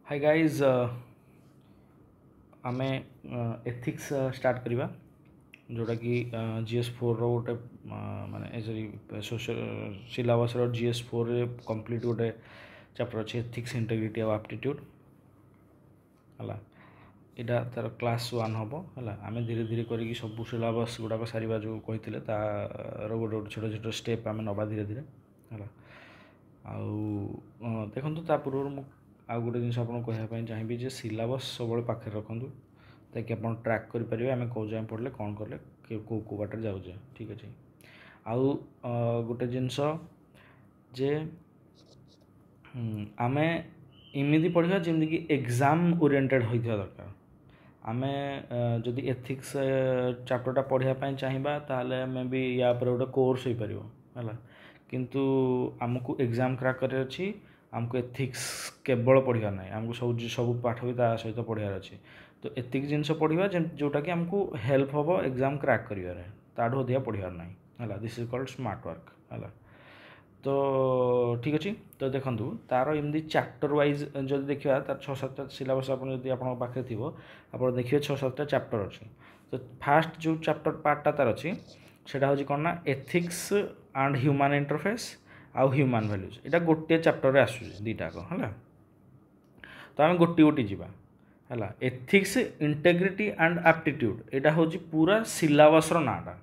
Hi guys आम ethics start करवा जोटा कि GS4 गोटे माने सॉरी सिलेबस GS4 कंप्लीट गोटे चैप्टर अच्छे एथिक्स इंटेग्रिटी और एप्टीट्यूड है यहाँ तार क्लास 1 हम है आम धीरे धीरे करके सब सिलेबस गुड़ाक सारा जो कही तार गोटे गोटे छोट छोट स्टेप आम नवा धीरे धीरे है देखो ता पूर्व आउ गोटे जिन आपको कहवाई चाहिए जे सिलेबस सब पाखे रखु ताकि आप ट्रैक करेंगे आम कौ जाए पढ़ले कौन कले कौ कौ बाटर जाऊे ठीक अच्छे आउ गोटे जिनस जे आम इमिदी पढ़ा जमीक एग्जाम ओरिएंटेड होता दरकार आम जदि एथिक्स चैप्टरटा पढ़ापी चाहिए ताले मे भी या पर गोटे कोर्स हो पार है किंतु आमको एग्जाम क्रैक कर अच्छी आमको एथिक्स केवल पढ़ार ना आमको सब पाठ भी ता सहित पढ़ार अच्छे तो एतिक जिनस पढ़ा जोटा कि आमको हेल्प हम एग्जाम क्रैक कर ताठू अधिका पढ़ार ना है this is called smart work है तो ठीक अच्छे तो देखो तार एमती चैप्टर वाइज जब देखा तार 6-7 सिलेबस पाखे थी आप देखिए 6-7 चैप्टर अच्छी तो फास्ट जो चैप्टर पार्टा तार अच्छी सेटा हूँ कौन ना एथिक्स एंड ह्यूमन इंटरफेस आउ ह्यूमन वैल्यूज यहाँ गोटे चैप्टर आसूँ दुटाक है तो आम गोटी गोटी जावा है एथिक्स इंटेग्रिटी एंड एप्टीट्यूड यहाँ हूँ पूरा सिलेबस नाटा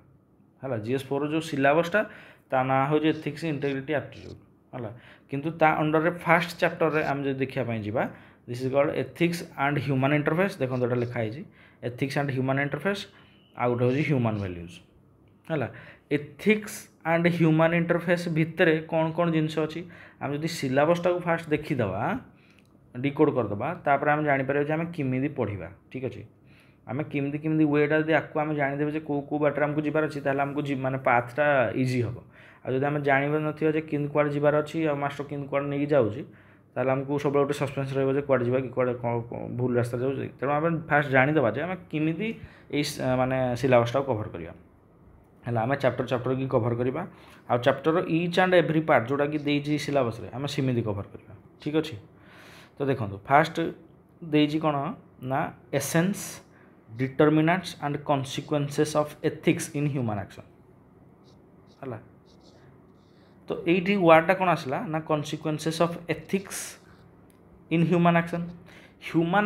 है GS4 जो सिलेबसटा ता ना हूँ एथिक्स इंटेग्रिटी एप्टीट्यूड है किंतु ता अंडर फास्ट चैप्टर आम जो देखापी जावा this is called ethics and human interface देखो यहाँ लिखाई एथिक्स एंड ह्यूमन इंटरफेस आउ गोटे हूँ ह्यूमन वैल्यूज है एथिक्स एंड ह्यूमन इंटरफेस भितर कौन कौन जिनस अच्छी आम जब सिलेबसटा को फास्ट देखीदे डिकोड करदे तापर आम जापर आम किमी पढ़ा ठीक अच्छे आम किमी किमी वेटा जब आपको आम जानीदे कौ कौ बाटर आमको जीवार अच्छी आमको माने पाथटा इजी हम आदि आम जानवर ना कि कुआड़े जीवार अच्छी मास्टर कि कुआड़े नहीं जाऊँगी ताल आमको सब गोटे सस्पेंस रही कुआड़े जावा कि कुआड़े भूल रास्ता जाऊँगी तेणु आम फास्ट जानीदे जे आम किमी माने सिलेबसटा कभर करवा है आम चैप्टर चैप्टर की कभर करवा आ chapter each and every part जोटा कि देजी सिलेबस आम सेमती कभर करवा ठीक अच्छे तो देखो फास्ट देजी कौन ना essence determinants and consequences of ethics in human action है तो ये वर्डटा कौन आसला ना consequences of ethics in human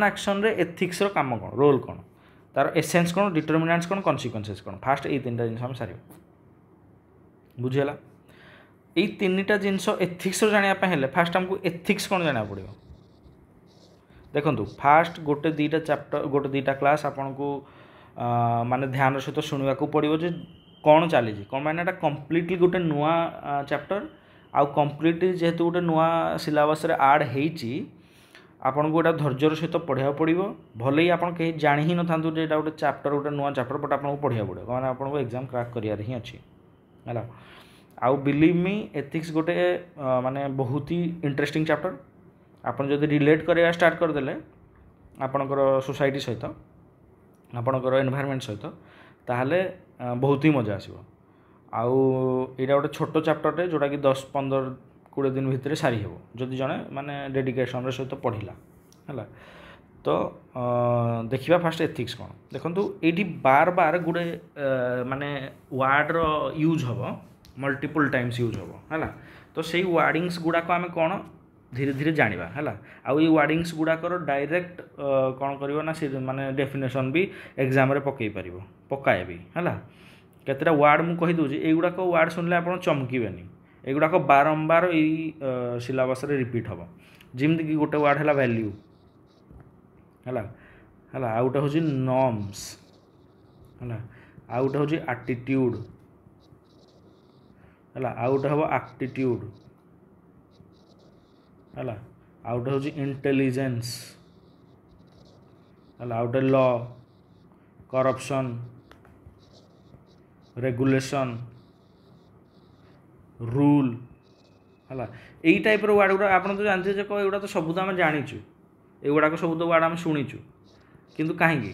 action रे एथिक्स रो काम कौन रोल कौन तार एसेंस कौन डिटर्मिनेंट्स कौन कॉन्सिक्वेंसेस कौन फास्ट ये 3टा जिन आम सार बुझीगला ये 3टा जिनस एथिक्स जानापी फास्ट आमको एथिक्स कौन जाना पड़ो देखो फास्ट गोटे 2टा चैप्टर गोटे 2टा क्लास आपन को माने ध्यान सहित शुणा पड़ो जे कौन चली कौन मैंने कम्प्लीटली गोटे नुआ चैप्टर आउ कम्प्लीटली जेहेतु गोटे नुआ सिलेबस आड होती आपन को धैर्यर सहित पढ़ा पड़ो भले ही आप कहीं जाणी ही ना था जो गोटे चैप्टर गोटे नुआ चैप्टर बट आपको पढ़ा पड़ो मैंने आपको एग्जाम क्रैक करार ही अच्छी है आउ बिलीव मी एथिक्स गोटे माने बहुत ही इंटरेस्टिंग चैप्टर आपन जब रिलेट करा स्टार्ट करदे आपणकर सोसाइटी सहित आपणकर एनवायरनमेंट सहित ताहले बहुत ही मजा आसो आउ यहाँ गोटे छोट चैप्टरटे जोटा कि 10-15-20 दिन भितर सारी हे जदि जड़े माने डेडिकेशन सहित पढ़ला है तो देखा फास्ट एथिक्स कौन देखो ये बार बार गोटे माने वर्ड यूज हम मल्टीपल टाइम्स यूज हम है तो से वर्डिंग्स गुड़ाक आम कौन धीरे धीरे जाना है आउ ये वर्डिंग्स गुड़ाकर डायरेक्ट कौन कर ना सी माने डेफिनेशन भी एग्जाम रे पकई पार पकाए भी है केतटा वर्ड मुझे कहीदे युड़ाक वर्ड शुणिले आप चमकीबेनी एगुड़ाक बारंबार यही सिलेबस रिपीट हम जमीक कि गोटे वर्ड है वैल्यू है आउ गोटे हूँ नॉर्म्स है आउ गोटे हूँ एटीट्यूड है आउ गोटे हम एप्टीट्यूड है आउ गोटे हूँ इंटेलिजेंस है आउ गोटे लॉ करप्शन रेगुलेशन रूल है यही टाइप वर्ड गुड़ा आप तो जानते एगुड़ा तो सब तो आम जाचु एगुड़ाक सब तो वर्ड आम शुणीचु किंतु कहीं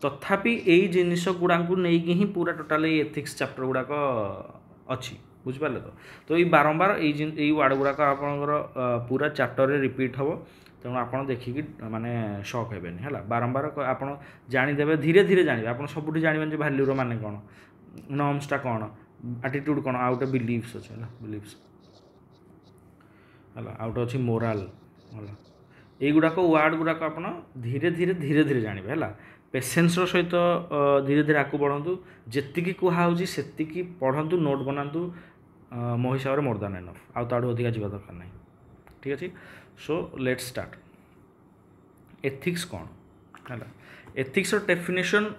तथापि यही जिनिस गुड़ा नहीं ही पूरा टोटाल एथिक्स चैप्टर गुड़ाक अच्छी बुझिपारे तो ये बारंबार यही वर्ड गुड़ाक आप पूरा चैप्टर रे रिपीट हम तेणु आप देखिकी माने शॉक हेबेनि है बारंबार आप जानीदेवे धीरे धीरे जानवे आप सबुठ जानवे भैल्यूर माने कौन नॉर्म्सटा कौन एटीट्यूड कौन आउ गोटे बिलीव्स अच्छे बिलीव्स है आउ गोटे अच्छी मोराल है युवाक वार्ड गुड़ाक आप धीरे धीरे धीरे धीरे जानवे है पेसेन्स सहित धीरे धीरे आगे बढ़ु जी कहुच्छी से पढ़ु नोट बनातु मो हिसाब से मोर देन एनफ आउ ताड़ू अधिका जावा दरकार नहीं ठीक अच्छे सो लेट्स स्टार्ट एथिक्स कौन है एथिक्स डेफिनेशन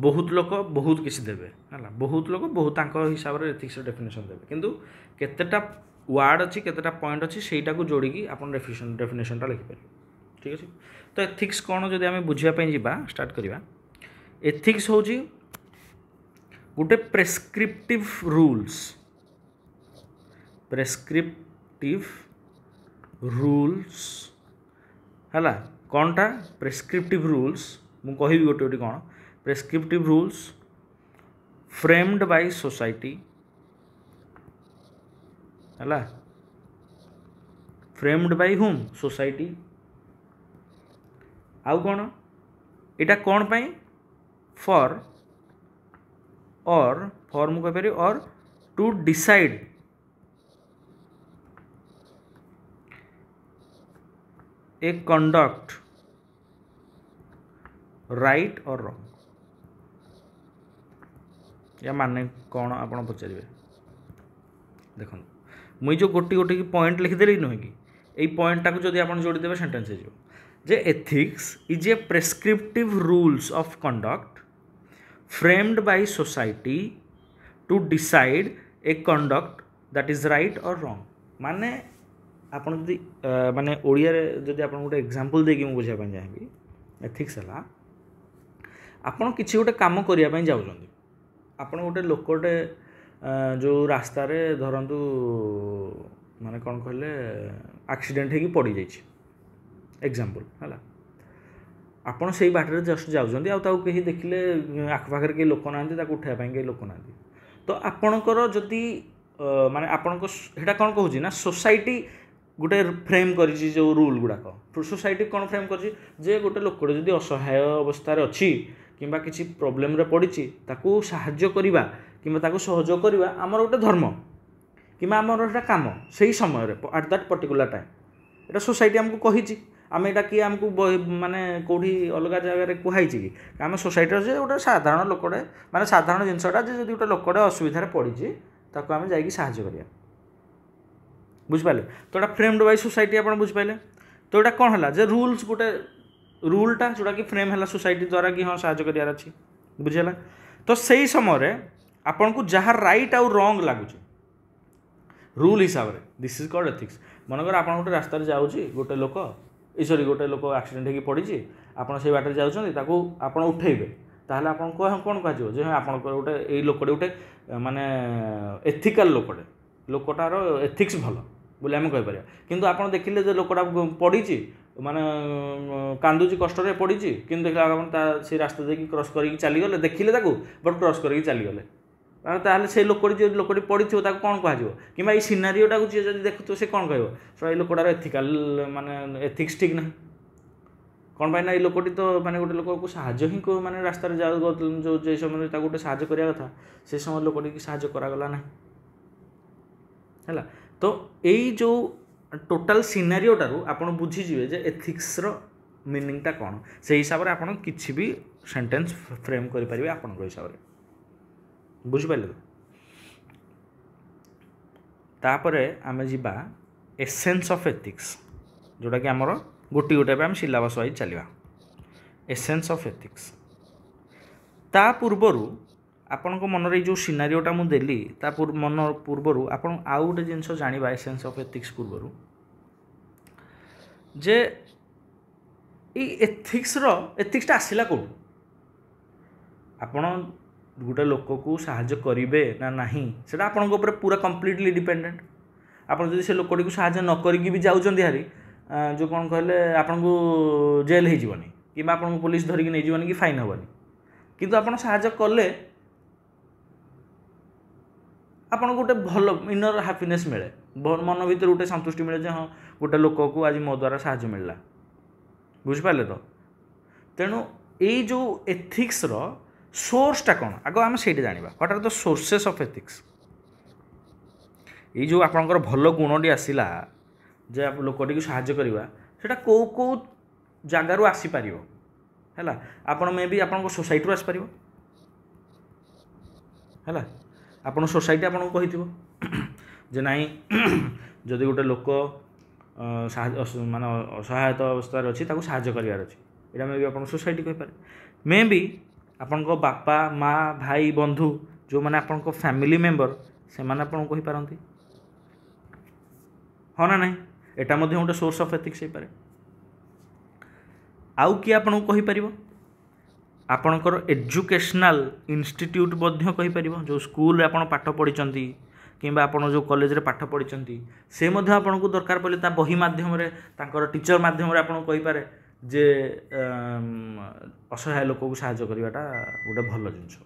बहुत लोक बहुत किसी देवे है बहुत लोक बहुत हिसाब से एथिक्स डेफिनेशन देवे किंतु केतेटा वार्ड अच्छी केतेटा पॉइंट अच्छी सेटा को जोड़िकी आप डेफिनेशनटा लिखिपारे ठीक अच्छे तो एथिक्स कौन जदि आम बुझापी जा स्टार्ट करवा एथिक्स हूँ गोटे प्रेस्क्रिप्टिव रूल्स है कौनटा प्रेस्क्रिप्टिव रूल्स मु कहि गोटे गोटे कौन prescriptive rules framed by society है फ्रेम्ड बाय हुम सोसाइटी आउ कौन एटा कौन पाई फॉर मु कह और to decide a conduct right और रॉन्ग या माने कौन आप पचारे देखो मुई जो गोटी गोटी पॉइंट लिखिदेली नुहे कि यही पॉइंटा को जब आप जोड़ीदेवे सेंटेंस हो जे ethics is a prescriptive rules of conduct framed by society to decide a conduct that is right और रॉन्ग माने आपन जदि माने ओडिया रे जदि आपन गोटे एग्जांपल देकी मु बुझा चाहिए एथिक्स है आपन किसी गोटे काम करने जाऊँगी आपन गोटे लोकटे जो रास्तार धरतु माने कौन कहले एक्सीडेंट होगी पड़ जाइए एग्जांपल है आपड़ से बाटर जस्ट जाऊँगी आउ कहीं देखिले आखपाखे कई लोक ना उठाइबा कई लोक ना तो आपणकर जदि माने आपणको हेटा कौन कहूँ ना सोसाइटी गोटे फ्रेम करिछि जो रूल गुड़ाक सोसाइटी कौन फ्रेम कर गोटे लोकटे जदि असहाय अवस्था अच्छी किंबा किसी प्रोब्लेम रे पड़ी ताकू साहाय्य करवा किंबा ताकू सहयोग करवा आमर गोटे धर्म किंबा आमर एटा काम सही समय रे at that particular time Etah society आमको कहिछि आम एटा कि आमको माने कोठी अलग जगह रे कुहाई कि आम सोसाइटी जे गोटे साधारण लोकटे माने साधारण जिनसटा जे गोटे लोकटे असुविधा पड़ी ताकू आम जाइए साहाय्य करिया बुझिपारे तो ये फ्रेम्ड बाय सोसाइटी आप बुझिपारे तो ये कौन है जे रूल्स गोटे रूलटा जोटा कि फ्रेम है सोसाइटी द्वारा कि हाँ साहाय्य करार अच्छी बुझेगा तो सही समय आपन को जहाँ राइट आउ रॉन्ग लगुच रूल हिसाब से दिस इज कॉल्ड एथिक्स मनकर आप गोटे रास्ता जाऊँगी गोटे लोक सॉरी गोटे लोक एक्सीडेंट होगी पड़ी आपड़ से बाटर जाऊँच उठेबे ताहले आपन कौन कह जे हाँ आप गोटे ये लोकटे गोटे माने एथिकल लोकटार एथिक्स भल बोले आम कहीपर किंतु आप देखिले जो लोकटा पड़ी माने कांदुची कष्ट पड़ी कि देखा से रास्ता देखिए क्रॉस करके चलीगले देखिले बट क्रॉस करके चलीगले ताहले से लोकटी जो लोकटी पड़ी कौन कह कि सिनारीटा को जी देखु से कौन कह सो ये लोकटार एथिकल माने एथिक्स ठीक ना कौन पाई ना ये लोकटी तो माने गोटे लोक को साहाय्य ही माने रास्ता जो जे समय गोटे साहाय्य करिया कथा से समय लोकटी की साहाय्य करागला ना है तो यही जो टोटाल सिनारियोटारू आपड़ बुझीजे जे एथिक्स मीनिंगटा कौन से हिसाब से आपड़ किसी भी सेंटेंस फ्रेम करें आपण हिसाब से बुझिपारे तापर आम जा एसेंस ऑफ एथिक्स जोटा कि आमर गोटी गोटे आम सिलेबस वाइज चलवा एसेंस ऑफ एथिक्स ता पूर्वरु आपण को मनरे जो सिनारियोटा मु देली ता मन पूर्वरु आपण आउ गोटे जिनस जानिबा एसेंस ऑफ एथिक्स पूर्वरु जे ई एथिक्सटा आसिला कोठु आपण गोटे लोक को साहाय्य करेंगे ना नहीं सेटा आपण ऊपर पूरा कंप्लीटली डिपेंडेंट आपण जदि से लोकटी को साहाय्य न करिक भी जाउछन्ती हारी जो कौन कहले आपण को जेल हो जीवनी कि आपण को पुलिस धरिक नहीं जीवनी कि फाइन हेबनी किंतु आपण साहाय्य कले आपन गोटे भल इनर हैप्पीनेस मिले मन भीतर गोटे संतुष्टि मिले हाँ गोटे लोक को आज मो द्वारा साहाय्य मिलला बुझिपारे तो तेणु यही जो एथिक्स रो सोर्सटा कौन आग आम से जाना what are the sources of ethics ये जो आपंकर भल गुणटी आसला जे आप लोकटी साहाय्य करवा सेटा कौ कौ जगार आसीपर है आपण मे भी आप सोसाइटी आसपर है आपण सोसाइटी आपको कही जे नाई जदि गोटे लोक माने असहायता अवस्था अच्छी साहाय्य करार अच्छी यहाँ मे भी आप सोसाइटी कहीपर मे भी आपण बापा माँ भाई बंधु जो मैंने आपण फैमिली मेंबर से आपको कहीपारती हाँ ना नहीं एटा मध्य गोटे सोर्स ऑफ एथिक्स हो पारे आउ किए आपको कहीपर आपणकर एजुकेशनल इंस्टीट्यूट कहीपर जो स्कूल आप पाठ पढ़ी कि आप जो कॉलेज रे पाठ पढ़ी से आपको दरकार पड़े ता बही मध्यम टीचर मध्यम आप कहीपर जे असहाय लोक को साहाय्य करवाटा गोटे भल जिनस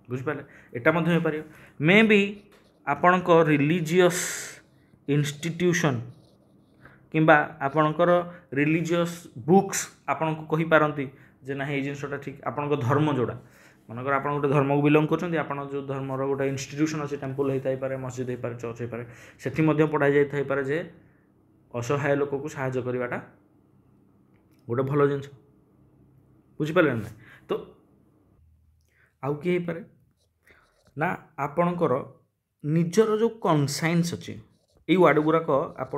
बुझिपारे एटा हो मे बी आपण रिलीजियस इंस्टीट्यूशन किंबा आपणकर रिलीजियस बुक्स आपन को कही पारंती जे ना ये जिनसटा ठीक आपन धर्म जोड़ा मनकर आप गोटे धर्म को बिलंग कर आप जो धर्मर गोटे इंस्टीट्यूशन अच्छे टेम्पल होता है मस्जिद हो पारे चर्च हो पारे से पढ़ाई जाए जे असहाय लोक को साहाय्य करवाटा गोटे भल जिनस बुझिपारे ना तो आउ किए हो पारे ना आपणकर निजर जो कनसाइंस अच्छी ये वार्ड गुड़ाक आप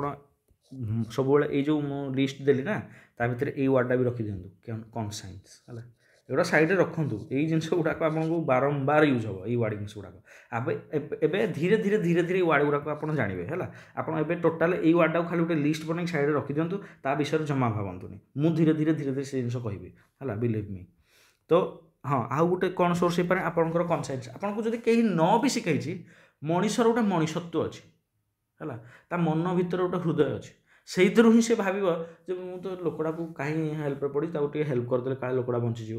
सब ये जो लिस्ट देली ना ता भर ये वार्डटा भी रखी दिखाँ कनसाइंस है एगुड़ा सैड्रे रखु यही जिनस गुड़ाक आपको बारंबार यूज हम ये वार्डिंग्स गुड़ाक एवं धीरे धीरे धीरे धीरे वार्ड गुड़ाक आप जानवे है आप टोटाल ये वार्डा खाली गोटे लिस्ट बन सैड्रे रखी दिंतु ता विषय जमा भावतुनि मु धीरे धीरे धीरे धीरे से जिन कहि है बिलीव मी तो हाँ आउ गोटे कौन सोर्स हो पाए आपंकर कनसाइंस आपको जब कहीं न भी शिखाई मनीषर गोटे मनीषत्व अच्छी है ता मन भर गोटे हृदय अच्छे से ही से भाव जो मुझे तो लोकड़ा को कहीं हेल्प पड़ी हेल्प करदे का लोकड़ा बंचीज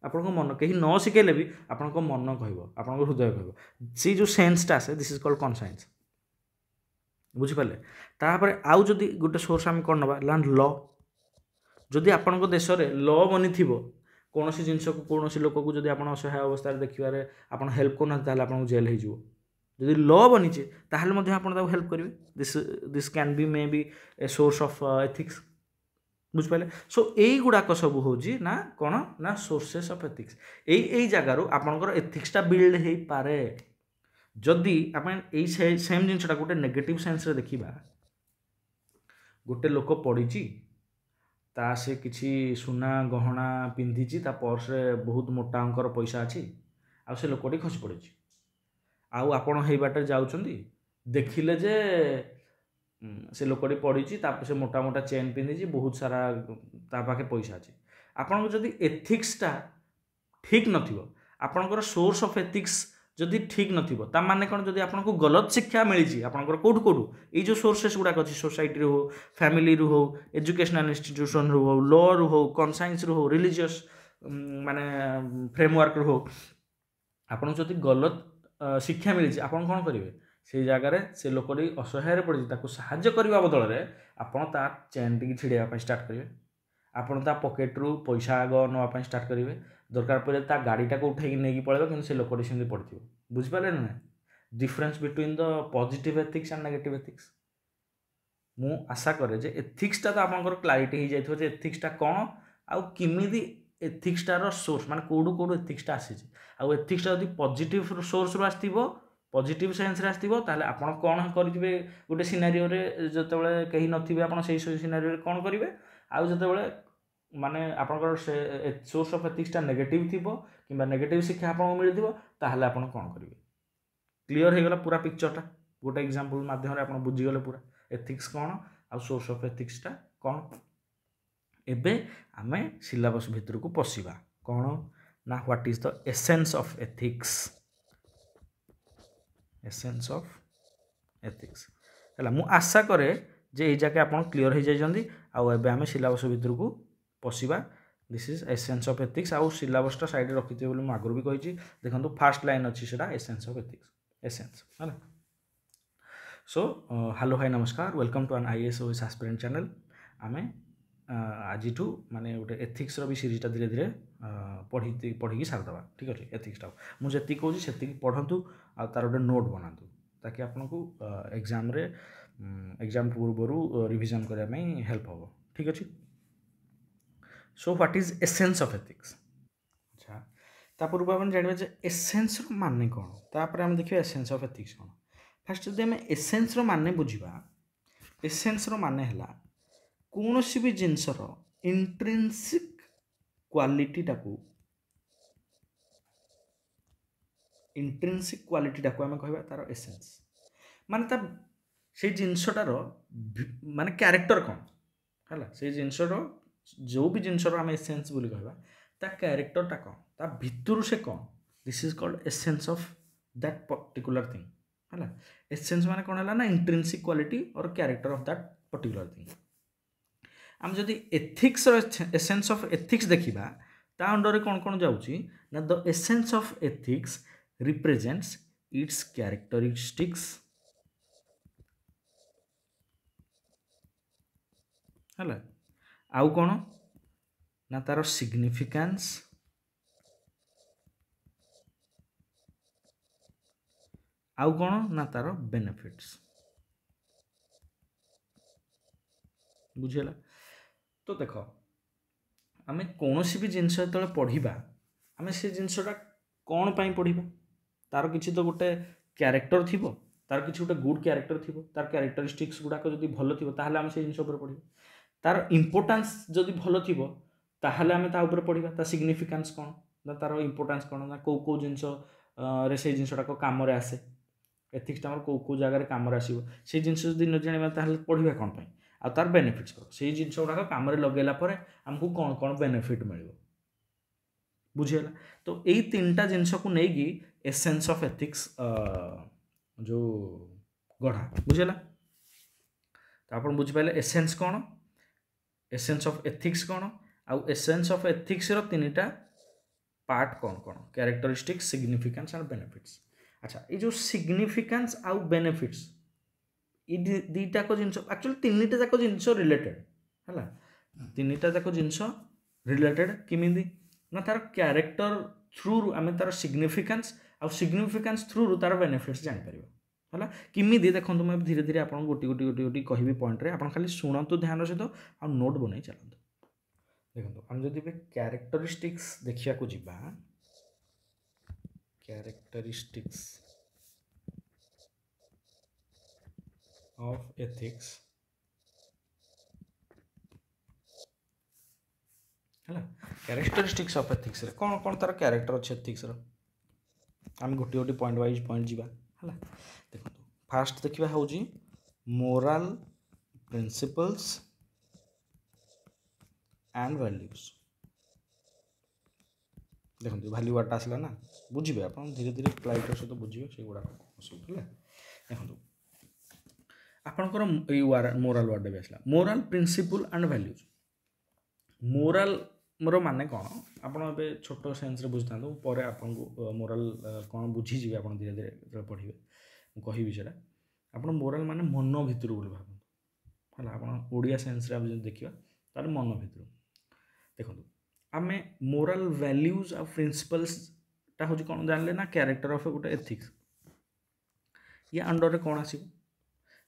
आप मन कहीं न शिखेले भी आप मन कह आप हृदय कह सी जो सेन्सटा आसे दिस इज कॉल्ड कनसाइंस बुझिपारे तापर आउ जदि गोटे सोर्स आम कौन ना लैंड ल जदि आपण देश में ल बनी कौन सी जिनस को कौन सी लोक को जब आप असहाय अवस्था देखिए आप हेल्प करना आपको जेल हो जदि ल बनीचे ताहले मध्य आपण ताको हेल्प करेंगे this can be may be a source of ethics बुझिपारे सो यही गुड़ाक सब हूँ ना कौन ना सोर्सेस ऑफ एथिक्स यही जगार आपंकर एथिक्सटा बिल्ड हो पारे जदि आप सेम जिनसटा गोटे नेगेटिव सेंस रे देखिबा गोटे लोक पड़ी ता से किसी सुना गहना पिंधि ता पर्स रे बहुत मोटा अंकर पैसा अच्छी आ से लोकटी खसी पड़ी आउ आपण हे बाटे जाउछंदी देखिले जे से लोकटी पड़ी से मोटा मोटा चेन पिंधि बहुत सारा ता पाखे पैसा अच्छे आपन जदि एथिक्सटा ठीक नथिबो आपनकर सोर्स ऑफ एथिक्स जदि ठीक नथिबो ता माने कोन जदि आपनको गलत शिक्षा मिली आपनकर कोठु कोठु ये जो सोर्सेस गुड़ाक अच्छी सोसाइटी हो फैमिली रू हो एजुकेशनल इंस्टीट्यूशन रू हो लॉ रू हो कनसाइंस रू हो रिलीजियस माने फ्रेमवर्क रू हो आपन जदि गलत शिक्षा मिली आप कौन करेंगे से जगार से लोकटी असहाय पड़ी साहाय्य करने बदल में आपड़ ता चेन टी छिड़ाई स्टार्ट करेंगे आपड़ ता पकेट रू पैसा आग नापी स्टार्ट करेंगे दरकार पड़े ता गाड़ीटा को उठे नहीं पड़ेगा कि से लोकटी सेमती पड़े बुझिपारे ना difference between the positive ethics and negative ethics मु आशा करे जे एथिक्सटा तो आपंकर क्लारिटी हो जाए एथिक्सटा कौन आउ किमिदी एथिक्सटार सोर्स माने कोडू कोडू एथिक्सटा आसी आउ एथिक्सटा जदि पॉजिटिव सोर्स रू आसथिबो पॉजिटिव सेंस रे आसथिबो ताले आपण कोन करिवे गोटे सिनारियो रे जतबेले कहि नथिबे आपण सेही सिनारियो रे कोन करिवे आउ जतबेले माने आपनकर सोर्स ऑफ एथिक्सटा नेगेटिव थिबो किबा नेगेटिव शिक्षा आपन मिलिथिबो ताले आपण कोन करिवे क्लियर हे गला पूरा पिक्चरटा गोटे एग्जांपल माध्यम रे आपण बुझी गले पूरा एथिक्स कोन आउ सोर्स ऑफ एथिक्सटा कोन एबे आमे सिलेबस भितर को पसिबा कोन ना what is the essence of ethics है मु आशा करे जे ये जाके आप क्लीयर हो जाइए आउ एबे आमे सिलेबस भितर को पसिबा this is essence of ethics आउ सिलेबसटा साइड रखिथे बोली मु आगु भी कही देखो फास्ट लाइन अच्छी सेटा एसेंस ऑफ एथिक्स एसेंस है सो हेलो हाय नमस्कार welcome to an IAS OAS aspirant channel आमे ଆଜିଠୁ ମାନେ ଗୋଟେ ଏଥିକ୍ସର ବି ସିରିଜଟା ଧୀରେ ଧୀରେ ପଢ଼ିକି ସାରିଦେବା ଠିକ୍ ଅଛି। ଏଥିକ୍ସଟା ମୁଁ ଯେତିକି କହୁଛି ସେତିକି ପଢ଼ନ୍ତୁ ଆଉ ତାର ଗୋଟେ ନୋଟ୍ ବନାନ୍ତୁ ତାକି ଆପଣଙ୍କୁ ଏକ୍ଜାମ୍ରେ ଏକ୍ଜାମ୍ ପୂର୍ବରୁ ରିଭିଜନ୍ କରିବା ପାଇଁ ହେଲ୍ପ ହେବ ଠିକ୍ ଅଛି। So what is essence of ethics. ଆଚ୍ଛା ତା ପୂର୍ବରୁ ଆମେ ଜାଣିବା ଯେ ଏସେନ୍ସର ମାନେ କ'ଣ, ତାପରେ ଆମେ ଦେଖିବା ଏସେନ୍ସ ଅଫ୍ ଏଥିକ୍ସ କ'ଣ। ଫାର୍ଷ୍ଟ ଯଦି ଆମେ ଏସେନ୍ସର ମାନେ ବୁଝିବା, ଏସେନ୍ସର ମାନେ ହେଲା କୌଣସି ବି ଜିନିଷର ଇଣ୍ଟ୍ରିନ୍ସିକ୍ କ୍ୱାଲିଟିଟାକୁ ଆମେ କହିବା ତାର ଏସେନ୍ସ। ମାନେ ତା ସେଇ ଜିନିଷଟାର ମାନେ କ୍ୟାରେକ୍ଟର କ'ଣ ହେଲା, ସେଇ ଜିନିଷର ଯେଉଁ ବି ଜିନିଷର ଆମେ ଏସେନ୍ସ ବୋଲି କହିବା ତା କ୍ୟାରେକ୍ଟରଟା କ'ଣ, ତା ଭିତରୁ ସେ କ'ଣ, this is called essence of that particular thing ହେଲା। ଏସେନ୍ସ ମାନେ କ'ଣ ହେଲା ନା intrinsic quality or character of that particular thing. ଆମେ ଯଦି ଏଥିକ୍ସର ଏସେନ୍ସ ଅଫ୍ ଏଥିକ୍ସ ଦେଖିବା ତା ଅଣ୍ଡରରେ କ'ଣ କ'ଣ ଯାଉଛି ନା the essence of ethics represents its characteristics ହେଲା, ଆଉ କ'ଣ ନା ତାର ସିଗ୍ନିଫିକାନ୍ସ, ଆଉ କ'ଣ ନା ତାର ବେନିଫିଟ୍ସ। ବୁଝିଗଲା। ତ ଦେଖ ଆମେ କୌଣସି ବି ଜିନିଷ ଯେତେବେଳେ ପଢ଼ିବା ଆମେ ସେ ଜିନିଷଟା କ'ଣ ପାଇଁ ପଢ଼ିବା, ତାର କିଛି ତ ଗୋଟେ କ୍ୟାରେକ୍ଟର ଥିବ, ତାର କିଛି ଗୋଟେ ଗୁଡ୍ କ୍ୟାରେକ୍ଟର ଥିବ, ତାର କ୍ୟାରେକ୍ଟରିଷ୍ଟିକ୍ସ ଗୁଡ଼ାକ ଯଦି ଭଲ ଥିବ ତାହେଲେ ଆମେ ସେ ଜିନିଷ ଉପରେ ପଢ଼ିବା। ତାର ଇମ୍ପୋର୍ଟାନ୍ସ ଯଦି ଭଲ ଥିବ ତାହେଲେ ଆମେ ତା ଉପରେ ପଢ଼ିବା। ତା ସିଗ୍ନିଫିକାନ୍ସ କ'ଣ ନା ତାର ଇମ୍ପୋର୍ଟାନ୍ସ କ'ଣ ନା କେଉଁ କେଉଁ ଜିନିଷରେ ସେଇ ଜିନିଷଟାକ କାମରେ ଆସେ, ଏଥିକ୍ସଟା ଆମର କେଉଁ କେଉଁ ଜାଗାରେ କାମରେ ଆସିବ, ସେଇ ଜିନିଷ ଯଦି ନ ଜାଣିବା ତାହେଲେ ପଢ଼ିବା କ'ଣ ପାଇଁ। ଆଉ ତାର ବେନିଫିଟ୍ସ କ'ଣ, ସେଇ ଜିନିଷ ଗୁଡ଼ାକ କାମରେ ଲଗାଇଲା ପରେ ଆମକୁ କ'ଣ କ'ଣ ବେନିଫିଟ୍ ମିଳିବ। ବୁଝିଗଲା। ତ ଏଇ ତିନିଟା ଜିନିଷକୁ ନେଇକି ଏସେନ୍ସ ଅଫ୍ ଏଥିକ୍ସ ଯେଉଁ ଗଢ଼ା। ବୁଝିଗଲା। ତ ଆପଣ ବୁଝିପାରିଲେ ଏସେନ୍ସ କ'ଣ, ଏସେନ୍ସ ଅଫ୍ ଏଥିକ୍ସ କ'ଣ, ଆଉ ଏସେନ୍ସ ଅଫ୍ ଏଥିକ୍ସର ତିନିଟା ପାର୍ଟ କ'ଣ କ'ଣ, କ୍ୟାରେକ୍ଟରିଷ୍ଟିକ୍ସ, ସିଗ୍ନିଫିକାନ୍ସ ଆଣ୍ଡ ବେନିଫିଟ୍ସ। ଆଚ୍ଛା ଏଇ ଯେଉଁ ସିଗ୍ନିଫିକାନ୍ସ ଆଉ ବେନିଫିଟ୍ସ ଏଇ ଦୁଇଟାକ ଜିନିଷ ଆକ୍ଚୁଆଲି ତିନିଟା ଯାକ ଜିନିଷ ରିଲେଟେଡ୍ ହେଲା, ତିନିଟା ଯାକ ଜିନିଷ ରିଲେଟେଡ୍ କେମିତି ନା ତାର କ୍ୟାରେକ୍ଟର ଥ୍ରୁରୁ ଆମେ ତାର ସିଗ୍ନିଫିକାନ୍ସ ଆଉ ସିଗ୍ନିଫିକାନ୍ସ ଥ୍ରୁରୁ ତାର ବେନିଫିଟ୍ସ ଜାଣିପାରିବା ହେଲା। କେମିତି ଦେଖନ୍ତୁ ମୁଁ ଧୀରେ ଧୀରେ ଆପଣଙ୍କୁ ଗୋଟି କହିବି ପଏଣ୍ଟରେ, ଆପଣ ଖାଲି ଶୁଣନ୍ତୁ ଧ୍ୟାନ ସହିତ ଆଉ ନୋଟ୍ ବନେଇ ଚାଲନ୍ତୁ। ଦେଖନ୍ତୁ ଆମେ ଯଦି ଏବେ କ୍ୟାରେକ୍ଟରିଷ୍ଟିକ୍ସ ଦେଖିବାକୁ ଯିବା, କ୍ୟାରେକ୍ଟରିଷ୍ଟିକ୍ସ ଅଫ୍ ଏଥିକ୍ସ ହେଲା, କ୍ୟାରେକ୍ଟରିଷ୍ଟିକ୍ସ ଅଫ୍ ଏଥିକ୍ସରେ କ'ଣ କ'ଣ ତାର କ୍ୟାରେକ୍ଟର ଅଛି ଏଥିକ୍ସର, ଆମେ ଗୋଟିଏ ପଏଣ୍ଟ ୱାଇଜ୍ ପଏଣ୍ଟ ଯିବା ହେଲା। ଦେଖନ୍ତୁ ଫାର୍ଷ୍ଟ ଦେଖିବା ହେଉଛି ମୋରାଲ ପ୍ରିନ୍ସିପଲ୍ସ ଆଣ୍ଡ ଭ୍ୟାଲ୍ୟୁଜ। ଦେଖନ୍ତୁ ଭ୍ୟାଲ୍ୟୁ ୱାର୍ଡ଼ଟା ଆସିଲା ନା, ବୁଝିବେ ଆପଣ ଧୀରେ ଧୀରେ କ୍ଲାରିଟିର ସହିତ ବୁଝିବେ ସେଗୁଡ଼ାକ ସବୁ ହେଲା। ଦେଖନ୍ତୁ ଆପଣଙ୍କର ଏଇ ମୋରାଲ ୱାର୍ଡ଼ଟା ବି ଆସିଲା, ମୋରାଲ ପ୍ରିନ୍ସିପଲ୍ ଆଣ୍ଡ ଭ୍ୟାଲ୍ୟୁଜ। ମୋରାଲର ମାନେ କ'ଣ ଆପଣ ଏବେ ଛୋଟ ସେନ୍ସରେ ବୁଝିଥାନ୍ତୁ, ପରେ ଆପଣଙ୍କୁ ମୋରାଲ କ'ଣ ବୁଝିଯିବେ ଆପଣ ଧୀରେ ଧୀରେ ଯେତେବେଳେ ପଢ଼ିବେ ମୁଁ କହିବି ସେଇଟା। ଆପଣ ମୋରାଲ ମାନେ ମନ ଭିତରୁ ବୋଲି ଭାବନ୍ତୁ ହେଲା, ଆପଣ ଓଡ଼ିଆ ସେନ୍ସରେ ଆମେ ଯଦି ଦେଖିବା ତାହେଲେ ମନ ଭିତରୁ। ଦେଖନ୍ତୁ ଆମେ ମୋରାଲ ଭ୍ୟାଲ୍ୟୁଜ ଆଉ ପ୍ରିନ୍ସିପଲ୍ସଟା ହେଉଛି କ'ଣ ଜାଣିଲେ ନା କ୍ୟାରେକ୍ଟର ଅଫ୍ ଗୋଟେ ଏଥିକ୍ସ। ୟା ଅଣ୍ଡରରେ କ'ଣ ଆସିବ,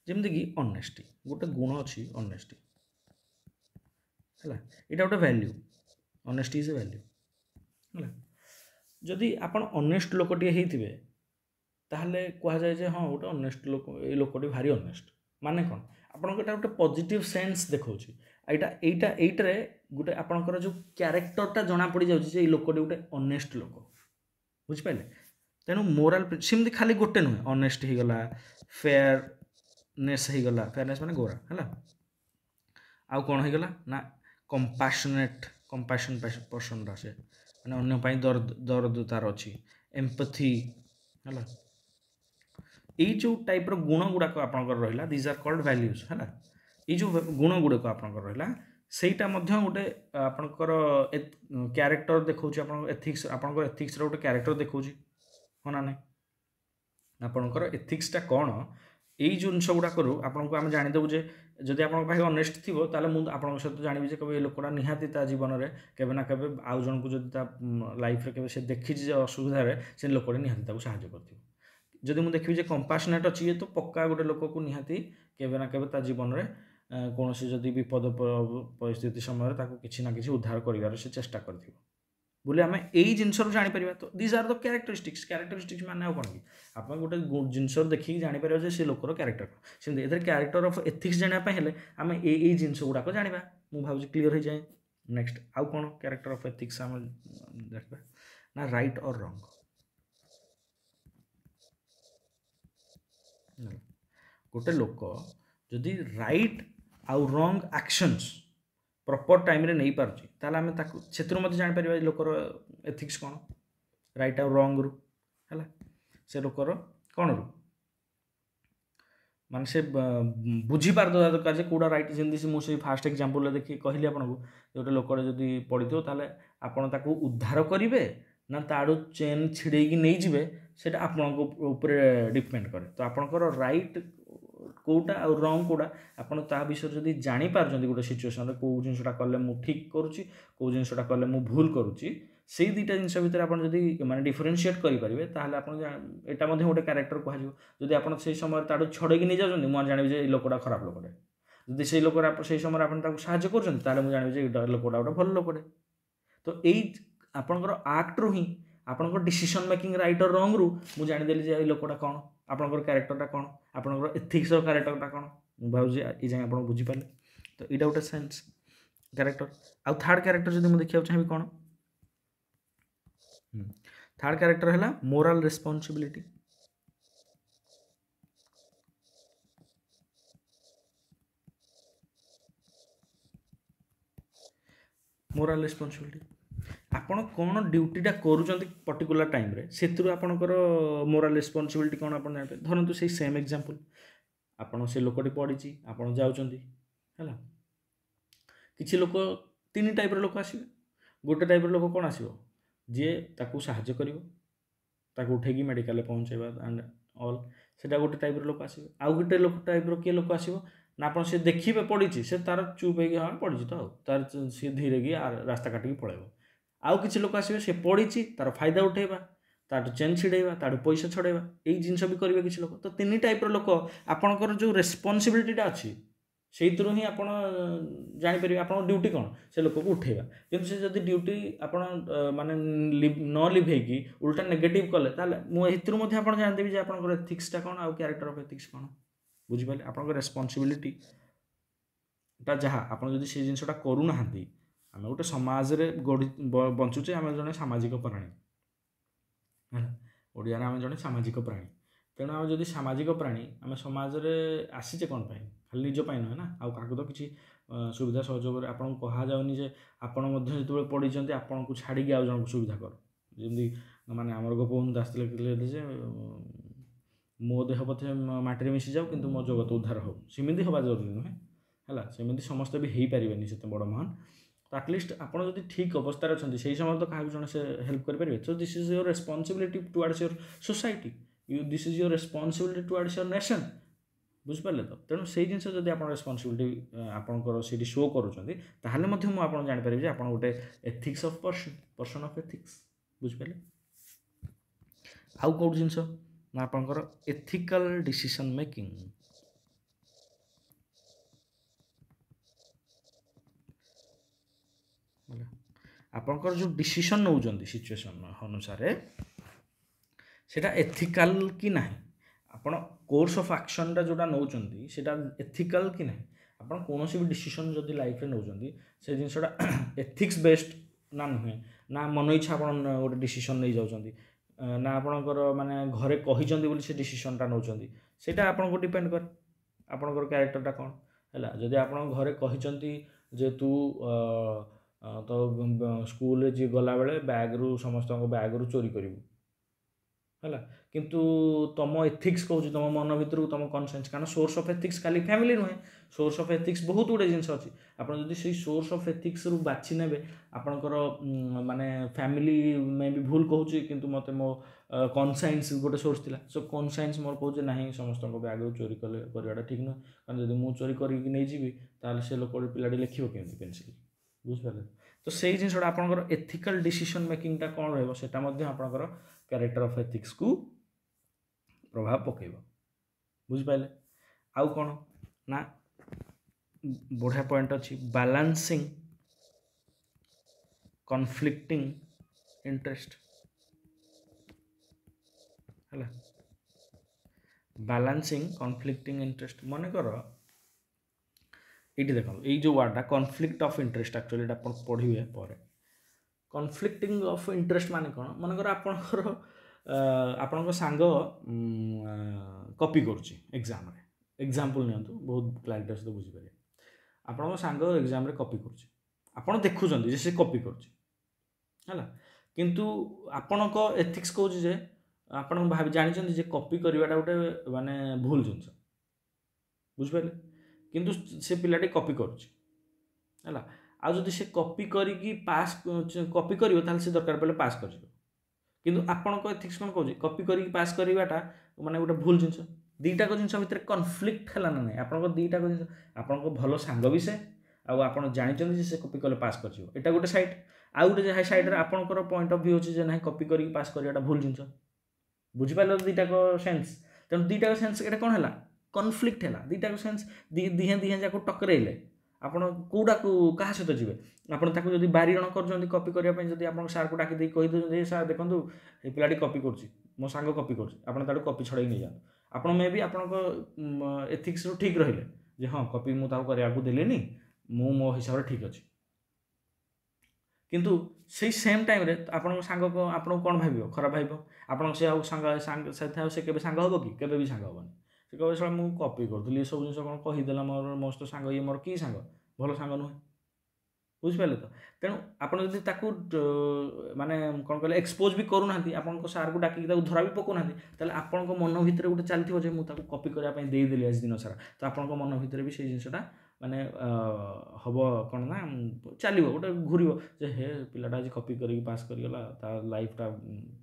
ଯେମିତିକି ଅନେଷ୍ଟି ଗୋଟେ ଗୁଣ ଅଛି, ଅନେଷ୍ଟି ହେଲା, ଏଇଟା ଗୋଟେ value, honesty is a value ହେଲା। ଯଦି ଆପଣ ଅନେଷ୍ଟ ଲୋକଟିଏ ହେଇଥିବେ ତାହେଲେ କୁହାଯାଏ ଯେ ହଁ ଗୋଟେ ଅନେଷ୍ଟ ଲୋକ, ଏଇ ଲୋକଟି ଭାରି ଅନେଷ୍ଟ। ମାନେ କ'ଣ ଆପଣଙ୍କ ଏଇଟା ଗୋଟେ ପଜିଟିଭ୍ ସେନ୍ସ ଦେଖାଉଛି, ଏଇଟାରେ ଗୋଟେ ଆପଣଙ୍କର ଯେଉଁ କ୍ୟାରେକ୍ଟରଟା ଜଣାପଡ଼ିଯାଉଛି ଯେ ଏଇ ଲୋକଟି ଗୋଟେ ଅନେଷ୍ଟ ଲୋକ। ବୁଝିପାରିଲେ। ତେଣୁ ମୋରାଲ ସେମିତି ଖାଲି ଗୋଟେ ନୁହେଁ, ଅନେଷ୍ଟ ହେଇଗଲା, ଫେୟାରନେସ୍ ହେଇଗଲା, ଫେୟାରନେସ୍ ମାନେ ଗୋରା ହେଲା, ଆଉ କ'ଣ ହେଇଗଲା ନା କମ୍ପାସନ୍ ପର୍ସନଟା ସେ ମାନେ ଅନ୍ୟ ପାଇଁ ଦରଦ ତାର ଅଛି, ଏମ୍ପାଥି ହେଲା। ଏଇ ଯେଉଁ ଟାଇପ୍ର ଗୁଣ ଗୁଡ଼ାକ ଆପଣଙ୍କର ରହିଲା ଦିଜ୍ ଆର୍ କଲ୍ଡ ଭ୍ୟାଲ୍ୟୁଜ ହେଲା। ଏଇ ଯେଉଁ ଗୁଣ ଗୁଡ଼ିକ ଆପଣଙ୍କର ରହିଲା ସେଇଟା ମଧ୍ୟ ଗୋଟେ ଆପଣଙ୍କର କ୍ୟାରେକ୍ଟର ଦେଖାଉଛି, ଆପଣଙ୍କର ଏଥିକ୍ସର ଗୋଟେ କ୍ୟାରେକ୍ଟର ଦେଖାଉଛି ହଁ ନା ନାହିଁ। ଆପଣଙ୍କର ଏଥିକ୍ସଟା କ'ଣ ଏଇ ଜିନିଷ ଗୁଡ଼ାକରୁ ଆପଣଙ୍କୁ ଆମେ ଜାଣିଦେବୁ ଯେ ଯଦି ଆପଣଙ୍କ ପାଖେ ଅନେଷ୍ଟ ଥିବ ତାହେଲେ ମୁଁ ଆପଣଙ୍କ ସହିତ ଜାଣିବି ଯେ କେବେ ଏ ଲୋକଟା ନିହାତି ତା ଜୀବନରେ କେବେ ନା କେବେ ଆଉ ଜଣଙ୍କୁ ଯଦି ତା ଲାଇଫରେ କେବେ ସେ ଦେଖିଛି ଯେ ଅସୁବିଧାରେ ସେ ଲୋକଟା ନିହାତି ତାକୁ ସାହାଯ୍ୟ କରିଥିବ। ଯଦି ମୁଁ ଦେଖିବି ଯେ କମ୍ପାସନେଟ୍ ଅଛି ଇଏ ତ ପକ୍କା ଗୋଟେ ଲୋକକୁ ନିହାତି କେବେ ନା କେବେ ତା ଜୀବନରେ କୌଣସି ଯଦି ବିପଦ ପରିସ୍ଥିତି ସମୟରେ ତାକୁ କିଛି ନା କିଛି ଉଦ୍ଧାର କରିବାର ସେ ଚେଷ୍ଟା କରିଥିବ ବୋଲି ଆମେ ଏଇ ଜିନିଷରୁ ଜାଣିପାରିବା। ତ ଦିଜ୍ ଆର୍ ଦ କ୍ୟାରେକ୍ଟରିଷ୍ଟିକ୍ସ ମାନେ ଆଉ କ'ଣ କି ଆପଣ ଗୋଟେ ଜିନିଷରୁ ଦେଖିକି ଜାଣିପାରିବା ଯେ ସେ ଲୋକର କ୍ୟାରେକ୍ଟର କ'ଣ। ସେମିତି ଏଥିରେ କ୍ୟାରେକ୍ଟର ଅଫ୍ ଏଥିକ୍ସ ଜାଣିବା ପାଇଁ ହେଲେ ଆମେ ଏଇ ଜିନିଷ ଗୁଡ଼ାକ ଜାଣିବା। ମୁଁ ଭାବୁଛି କ୍ଲିଅର୍ ହେଇଯାଏ। ନେକ୍ସଟ ଆଉ କ'ଣ କ୍ୟାରେକ୍ଟର ଅଫ୍ ଏଥିକ୍ସ ଆମେ ଦେଖିବା ନା ରାଇଟ୍ ଅର୍ ରଙ୍ଗ। ଗୋଟେ ଲୋକ ଯଦି ରାଇଟ୍ ଆଉ ରଙ୍ଗ ଆକ୍ସନ୍ସ ପ୍ରପର ଟାଇମ୍ରେ ନେଇପାରୁଛି ତାହେଲେ ଆମେ ତାକୁ ସେଥିରୁ ମଧ୍ୟ ଜାଣିପାରିବା ଏ ଲୋକର ଏଥିକ୍ସ କ'ଣ ରାଇଟ୍ ଆଉ ରଙ୍ଗରୁ ହେଲା ସେ ଲୋକର କ'ଣରୁ ମାନେ ସେ ବୁଝିପାରିଦେବା ଦରକାର ଯେ କେଉଁଟା ରାଇଟ୍। ଯେମିତି ମୁଁ ସେଇ ଫାଷ୍ଟ ଏକ୍ଜାମ୍ପଲ୍ରେ ଦେଖି କହିଲି ଆପଣଙ୍କୁ ଗୋଟେ ଲୋକଟେ ଯଦି ପଡ଼ିଥିବ ତାହେଲେ ଆପଣ ତାକୁ ଉଦ୍ଧାର କରିବେ ନା ତାଠୁ ଚେନ୍ ଛିଡ଼େଇକି ନେଇଯିବେ ସେଇଟା ଆପଣଙ୍କ ଉପରେ ଡିପେଣ୍ଡ କରେ। ତ ଆପଣଙ୍କର ରାଇଟ୍ କେଉଁଟା ଆଉ ରଙ୍ଗ କେଉଁଟା ଆପଣ ତା ବିଷୟରେ ଯଦି ଜାଣିପାରୁଛନ୍ତି ଗୋଟେ ସିଚୁଏସନରେ କେଉଁ ଜିନିଷଟା କଲେ ମୁଁ ଠିକ୍ କରୁଛି କେଉଁ ଜିନିଷଟା କଲେ ମୁଁ ଭୁଲ କରୁଛି ସେଇ ଦୁଇଟା ଜିନିଷ ଭିତରେ ଆପଣ ଯଦି ମାନେ ଡିଫରେନ୍ସିଏଟ୍ କରିପାରିବେ ତାହେଲେ ଆପଣ ଏଇଟା ମଧ୍ୟ ଗୋଟେ କ୍ୟାରେକ୍ଟର କୁହାଯିବ। ଯଦି ଆପଣ ସେଇ ସମୟରେ ତାଠୁ ଛଡ଼େଇକି ନେଇଯାଉଛନ୍ତି ମୁଁ ଜାଣିବି ଯେ ଏଇ ଲୋକଟା ଖରାପ ଲୋକଟେ। ଯଦି ସେଇ ଲୋକଟା ସେଇ ସମୟରେ ଆପଣ ତାକୁ ସାହାଯ୍ୟ କରୁଛନ୍ତି ତାହେଲେ ମୁଁ ଜାଣିବି ଯେ ଏଇଟା ଲୋକଟା ଗୋଟେ ଭଲ ଲୋକଟେ। ତ ଏଇ ଆପଣଙ୍କର ଆକ୍ଟରୁ ହିଁ ଆପଣଙ୍କର ଡିସିସନ୍ ମେକିଂ ରାଇଟ୍ ଅର୍ ରଙ୍ଗରୁ ମୁଁ ଜାଣିଦେଲି ଯେ ଏଇ ଲୋକଟା କ'ଣ ଆପଣଙ୍କର କ୍ୟାରେକ୍ଟରଟା କ'ଣ ଆପଣଙ୍କର ଏଥିକ୍ସର କ୍ୟାରେକ୍ଟରଟା କ'ଣ। ମୁଁ ଭାବୁଛି ଏଇ ଯାଏଁ ଆପଣ ବୁଝିପାରିଲେ। ତ ଏଇଟା ଗୋଟେ ସେନ୍ସ କ୍ୟାରେକ୍ଟର। ଆଉ ଥାର୍ଡ଼ କ୍ୟାରେକ୍ଟର ଯଦି ମୁଁ ଦେଖିବାକୁ ଚାହିଁବି କ'ଣ ଥାର୍ଡ଼ କ୍ୟାରେକ୍ଟର ହେଲା ମୋରାଲ ରେସ୍ପନ୍ସିବିଲିଟି। ମୋରାଲ ରେସ୍ପନ୍ସିବିଲିଟି ଆପଣ କ'ଣ ଡ୍ୟୁଟିଟା କରୁଛନ୍ତି ପର୍ଟିକୁଲାର ଟାଇମ୍ରେ ସେଥିରୁ ଆପଣଙ୍କର ମୋରାଲ ରେସ୍ପନ୍ସିବିଲିଟି କ'ଣ ଆପଣ ଜାଣିପାରିବେ। ଧରନ୍ତୁ ସେଇ ସେମ୍ ଏକ୍ଜାମ୍ପଲ୍ ଆପଣ ସେ ଲୋକଟି ପଡ଼ିଛି ଆପଣ ଯାଉଛନ୍ତି ହେଲା କିଛି ଲୋକ ତିନି ଟାଇପ୍ର ଲୋକ ଆସିବେ। ଗୋଟେ ଟାଇପ୍ର ଲୋକ କ'ଣ ଆସିବ ଯିଏ ତାକୁ ସାହାଯ୍ୟ କରିବ ତାକୁ ଉଠେଇକି ମେଡ଼ିକାଲରେ ପହଞ୍ଚାଇବା ଆଣ୍ଡ ଅଲ୍ ସେଇଟା ଗୋଟେ ଟାଇପ୍ର ଲୋକ ଆସିବେ। ଆଉ ଗୋଟେ ଟାଇପ୍ର କିଏ ଲୋକ ଆସିବ ନା ଆପଣ ସେ ଦେଖିବେ ପଡ଼ିଛି ସେ ତାର ଚୁପ୍ ହେଇକି ହଁ ପଡ଼ିଛି ତ ଆଉ ତାର ସିଏ ଧୀରେ କି ରାସ୍ତା କାଟିକି ପଳାଇବ। ଆଉ କିଛି ଲୋକ ଆସିବେ ସେ ପଡ଼ିଛି ତାର ଫାଇଦା ଉଠାଇବା ତାଠୁ ଚେନ୍ ଛିଡ଼େଇବା ତାଠୁ ପଇସା ଛଡ଼େଇବା ଏଇ ଜିନିଷ ବି କରିବେ କିଛି ଲୋକ। ତ ତିନି ଟାଇପ୍ର ଲୋକ ଆପଣଙ୍କର ଯେଉଁ ରେସ୍ପନ୍ସିବିଲିଟିଟା ଅଛି ସେଇଥିରୁ ହିଁ ଆପଣ ଜାଣିପାରିବେ ଆପଣଙ୍କ ଡ୍ୟୁଟି କ'ଣ ସେ ଲୋକକୁ ଉଠେଇବା। କିନ୍ତୁ ସେ ଯଦି ଡ୍ୟୁଟି ଆପଣ ମାନେ ନ ଲିଭେଇକି ଉଲ୍ଟା ନେଗେଟିଭ୍ କଲେ ତାହେଲେ ମୁଁ ଏଥିରୁ ମଧ୍ୟ ଆପଣ ଜାଣିଦେବି ଯେ ଆପଣଙ୍କର ଏଥିକ୍ସଟା କ'ଣ ଆଉ କ୍ୟାରେକ୍ଟର ଅଫ୍ ଏଥିକ୍ସ କ'ଣ। ବୁଝିପାରିଲେ ଆପଣଙ୍କ ରେସ୍ପନ୍ସିବିଲିଟିଟା ଯାହା ଆପଣ ଯଦି ସେ ଜିନିଷଟା କରୁନାହାନ୍ତି ଆମେ ଗୋଟେ ସମାଜରେ ବଞ୍ଚୁଛେ ଆମେ ଜଣେ ସାମାଜିକ ପ୍ରାଣୀ ହେଲା ଓଡ଼ିଆରେ ଆମେ ଜଣେ ସାମାଜିକ ପ୍ରାଣୀ। ତେଣୁ ଆମେ ଯଦି ସାମାଜିକ ପ୍ରାଣୀ ଆମେ ସମାଜରେ ଆସିଛେ କ'ଣ ପାଇଁ ଖାଲି ନିଜ ପାଇଁ ନୁହେଁ ନା ଆଉ କାହାକୁ ତ କିଛି ସୁବିଧା ସହଯୋଗରେ ଆପଣଙ୍କୁ କୁହାଯାଉନି ଯେ ଆପଣ ମଧ୍ୟ ଯେତେବେଳେ ପଡ଼ିଛନ୍ତି ଆପଣଙ୍କୁ ଛାଡ଼ିକି ଆଉ ଜଣଙ୍କୁ ସୁବିଧା କର। ଯେମିତି ମାନେ ଆମର ଗୋପବନ୍ଧୁ ଦାସ ଲେଖିଥିଲେ ଯେ ମୋ ଦେହ ପଥେ ମାଟିରେ ମିଶିଯାଉ କିନ୍ତୁ ମୋ ଜଗତ ଉଦ୍ଧାର ହେଉ। ସେମିତି ହେବା ଜରୁରୀ ନୁହେଁ ହେଲା ସେମିତି ସମସ୍ତେ ବି ହେଇପାରିବେନି ସେତେ ବଡ଼ ମହାନ। ତ ଆଟଲିଷ୍ଟ ଆପଣ ଯଦି ଠିକ୍ ଅବସ୍ଥାରେ ଅଛନ୍ତି ସେଇ ସମୟରେ ତ କାହାକୁ ଜଣେ ସେ ହେଲ୍ପ କରିପାରିବେ। So this is your responsibility towards your society this is your responsibility towards your nation. ବୁଝିପାରିଲେ ତ। ତେଣୁ ସେଇ ଜିନିଷ ଯଦି ଆପଣ ରେସ୍ପନ୍ସିବିଲିଟି ଆପଣଙ୍କର ସେଇଠି ଶୋ କରୁଛନ୍ତି ତାହେଲେ ମଧ୍ୟ ମୁଁ ଆପଣ ଜାଣିପାରିବି ଯେ ଆପଣ ଗୋଟେ ethics of person of ethics. ବୁଝିପାରିଲେ। ଆଉ କେଉଁ ଜିନିଷ ନା ଆପଣଙ୍କର ଏଥିକାଲ୍ ଡିସିସନ୍ ମେକିଂ। ଆପଣଙ୍କର ଯେଉଁ ଡିସିସନ୍ ନେଉଛନ୍ତି ସିଚୁଏସନ୍ ଅନୁସାରେ ସେଇଟା ଏଥିକାଲ୍ କି ନାହିଁ। ଆପଣ କୋର୍ସ ଅଫ୍ ଆକ୍ସନ୍ଟା ଯେଉଁଟା ନେଉଛନ୍ତି ସେଇଟା ଏଥିକାଲ୍ କି ନାହିଁ। ଆପଣ କୌଣସି ବି ଡିସିସନ୍ ଯଦି ଲାଇଫ୍ରେ ନେଉଛନ୍ତି ସେ ଜିନିଷଟା ଏଥିକ୍ସ ବେସ୍ଡ ନା ନୁହେଁ ନା ମନ ଇଚ୍ଛା ଆପଣ ଗୋଟେ ଡିସିସନ୍ ନେଇଯାଉଛନ୍ତି ନା ଆପଣଙ୍କର ମାନେ ଘରେ କହିଛନ୍ତି ବୋଲି ସେ ଡିସିସନ୍ଟା ନେଉଛନ୍ତି ସେଇଟା ଆପଣଙ୍କୁ ଡିପେଣ୍ଡ କରେ ଆପଣଙ୍କର କ୍ୟାରେକ୍ଟରଟା କ'ଣ ହେଲା। ଯଦି ଆପଣଙ୍କ ଘରେ କହିଛନ୍ତି ଯେ ତୁ ତ ସ୍କୁଲରେ ଯିଏ ଗଲାବେଳେ ବ୍ୟାଗ୍ରୁ ସମସ୍ତଙ୍କ ବ୍ୟାଗ୍ରୁ ଚୋରି କରିବୁ ହେଲା କିନ୍ତୁ तुम एथिक्स कहूँ तुम मन भितर तुम कनसाइंस कारण सोर्स ऑफ एथिक्स खाली फैमिली नुहे सोर्स ऑफ एथिक्स बहुत गुड़े जिन अच्छी आप से सोर्स ऑफ एथिक्स रु बाछि ने आपणकर माने फैमिली में भी भूल कहूँ कि मत मो कनसाइंस गोटे सोर्स थिला सो कनसाइंस मोर कहूँ ना समस्त बैग चोरी कले करवाटा ठीक नुहे कारण जब मुझे चोरी कर से लोक पिलाटी लिख केमी पेनसिल बुझिपारे तो से जिनसा आपंकर एथिकल डिसीजन मेकिंगटा कौन रहा कैरेक्टर ऑफ एथिक्स को प्रभाव पकेब बुझिपारे आउ कौन ना बढ़िया पॉइंट अच्छी बैलेंसिंग कॉन्फ्लिक्टिंग इंटरेस्ट है बैलेंसिंग कॉन्फ्लिक्टिंग इंटरेस्ट मन कर ये देखो ये जो वर्डा कॉन्फ्लिक्ट ऑफ इंटरेस्ट एक्चुअली आप पढ़े पर कॉन्फ्लिक्टिंग ऑफ इंटरेस्ट माने कौन मनकर आपणकर आपण सांग कॉपी करुच्ची एग्जाम रे एग्जांपल नियंतु बहुत क्लैरिटी सहित बुझीपारे आपण सांग एग्जाम रे कॉपी करुच्ची आपण देखुछन जे से कॉपी करुच्ची हैला किंतु आपणक एथिक्स कहूँ जे आपण भाव जानी जे कॉपी करवाटा गोटे माने भूल जिनस बुझिपारे किंतु से पिलाटी कॉपी करुच्ची हैला आ जदि से कॉपी करी पास कॉपी करिवो ताले से दरकार पड़े पास कर किंतु आपणक एथिक्स कौन कहूँ कॉपी करी पास करवाटा माने गोटे भूल जिनस दीटाक जिनस भितर कॉन्फ्लिक्ट है ना ना आप दीटाक जिन आप भल सांग भी से आप जानते से कॉपी कले पास कर एटा गोटे साइड आउ गोटे साइड आपंकर पॉइंट ऑफ व्यू अच्छे ना कॉपी करी पास करवाटा भूल जिनस बुझिपारे दीटाक सेन्स तेणु दीटाक सेन्स एटा कौन है कॉन्फ्लिक्ट है दीटाक सेन्स दिहे दिहे जाक टकरेले ଆପଣ କେଉଁଟାକୁ କାହା ସହିତ ଯିବେ ଆପଣ ତାକୁ ଯଦି ବାରିରଣ କରୁଛନ୍ତି କପି କରିବା ପାଇଁ ଯଦି ଆପଣ ସାର୍କୁ ଡାକି ଦେଇକି କହିଦେଉଛନ୍ତି ଏ ସାର୍ ଦେଖନ୍ତୁ ଏ ପିଲାଟି କପି କରୁଛି ମୋ ସାଙ୍ଗ କପି କରୁଛି ଆପଣ ତାଠୁ କପି ଛଡ଼େଇ ନେଇଯାଆନ୍ତୁ ଆପଣ ମେ ବି ଆପଣଙ୍କ ଏଥିକ୍ସରୁ ଠିକ୍ ରହିଲେ ଯେ ହଁ କପି ମୁଁ ତାକୁ କରିବାକୁ ଦେଲିନି ମୁଁ ମୋ ହିସାବରେ ଠିକ୍ ଅଛି କିନ୍ତୁ ସେଇ ସେମ୍ ଟାଇମ୍ରେ ଆପଣଙ୍କ ସାଙ୍ଗ ଆପଣଙ୍କୁ କ'ଣ ଭାବିବ ଖରାପ ଭାବିବ ଆପଣଙ୍କ ସେ ଆଉ ସାଙ୍ଗ ସେଥି ଆଉ ସେ କେବେ ସାଙ୍ଗ ହେବ କି କେବେ ବି ସାଙ୍ଗ ହେବନି से कहे सर मुझे कॉपी करी ये सब जिन कौन कहीदेला मोर मो सहित सांग ये मोर कि सांग भल सांग नुहे बुझिपारे तो तेणु आपड़ जब माने कौन कहले एक्सपोज भी करूना आप सार को डाक धरा भी पकाना तेल आपण मन भितर गोटे चलती मुझे कॉपी करने देदेली आज दिन सारा तो आपण मन भितर भी से जिनसा माने हम कौन ना चलो गोटे घूर हे पिलाटा आज कॉपी कर पास करगला लाइफटा